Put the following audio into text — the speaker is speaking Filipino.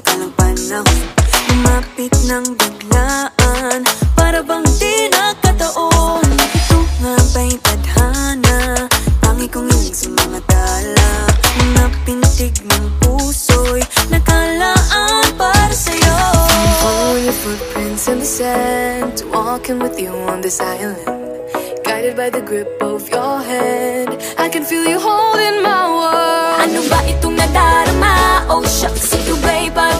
sakalang panahon lumapit ng biglaan, para bang di nakataon. Ito nga ba'y tadhana, tangi kong iling sa mga tala, mga pintig ng puso'y nakalaan para sa'yo. Following your footprints in the sand, walking with you on this island, guided by the grip of your hand. I can feel you holding my world. Ano ba itong nadarama? Oh shucks, ito ba'y pag